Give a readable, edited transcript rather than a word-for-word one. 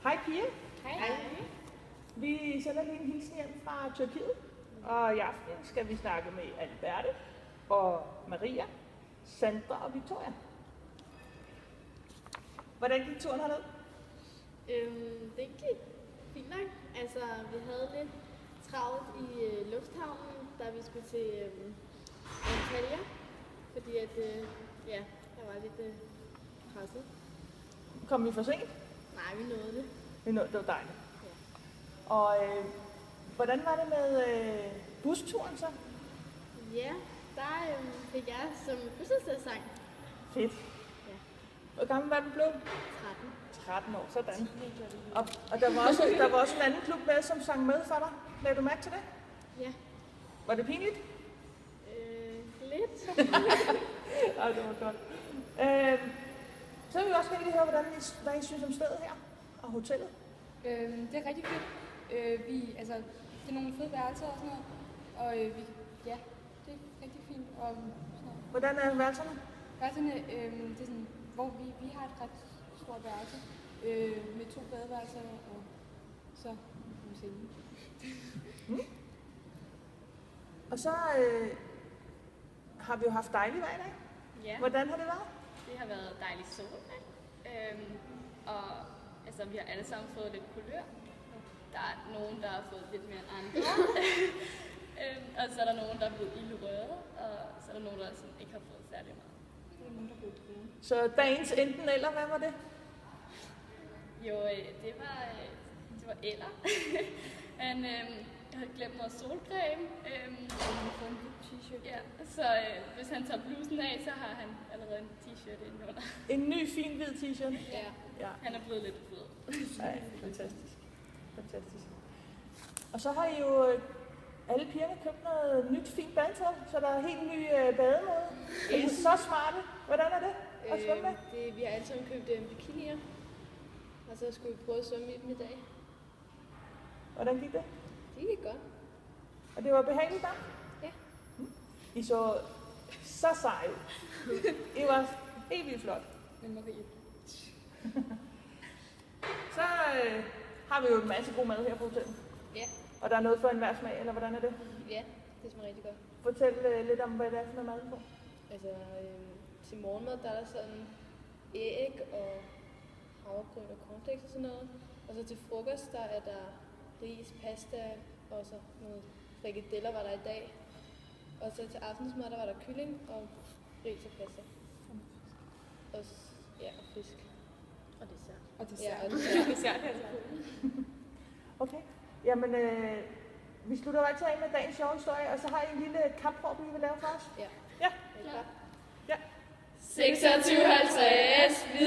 Hej Pia. Hej. Vi sender lige en hilsen hjem fra Tyrkiet, og i aften skal vi snakke med Alberte og Maria, Sandra og Victoria. Hvordan gik turen herned? Det gik fint nok. Altså, vi havde lidt travlt i lufthavnen, da vi skulle til Antalya, fordi at, jeg var lidt presset. Kom vi for sent? Nej, vi nåede det. Det var dejligt. Ja. Og hvordan var det med busturen så? Ja, der fik jeg som fødselsdagssang. Fedt. Ja. Hvor gammel var du blevet? 13. 13 år, sådan. Og der var også en anden klub med, som sang med for dig. Lagde du mærke til det? Ja. Var det pinligt? Lidt. Ej, det var godt. Så vil vi også gerne lige høre, hvad I synes om stedet her og hotellet. Det er rigtig fedt. Det er nogle fede værelser og sådan noget. Og det er rigtig fint. Og sådan noget. Hvordan er værelserne? Værelserne, det er sådan, hvor vi har et ret stort værelse med 2 badeværelser og så en seng. Og så har vi jo haft dejligt vejr i dag. Ja, Hvordan har det været? det har været dejligt sol. Og altså, vi har alle sammen fået lidt kulør. Der er nogen, der har fået lidt mere end andre. Og så er der nogen, der er blevet ildrøde, og så er der nogen, der sådan ikke har fået særlig meget. Så dagens enten eller, hvad var det? Jo, det var eller. Men jeg havde glemt noget solcreme. Fået en hvid t-shirt. Ja, så hvis han tager blusen af, så har han allerede en t-shirt inde under. En ny, fin, hvid t-shirt. Ja, han er blevet lidt blød. Ja, fantastisk. Fantastisk. Og så har I jo alle pigerne købt noget nyt, fint badetøj, så der er helt ny bademode. Yes. Er I så smarte? Hvordan er det at svømme med? Vi har alle sammen købt bikinier, og så skulle vi prøve at svømme i dem i dag. Hvordan gik det? Det gik godt. Og det var behageligt der? Ja. I så seje ud. I var helt vildt flot. Men Marie. Så har vi jo en masse god mad her på hotellet. Ja. Og der er noget for enhver smag, eller hvordan er det? Ja, det smager rigtig godt. Fortæl lidt om, hvad det er for noget mad på. Altså, til morgenmad, der er der sådan æg og havregryn og cornflakes og sådan noget. Og så til frokost, der er der ris, pasta og så noget frikadeller var der i dag. Og så til aftensmad, der var der kylling og ris og pasta. Og fisk. Og dessert. Og dessert. Ja, og dessert. Dessert her. Okay. Jamen, vi slutter altid af med dagens sjove historie, og så har I en lille kampråb, I vil lave for os. Ja. Ja. Er I klar? Ja. 26,50.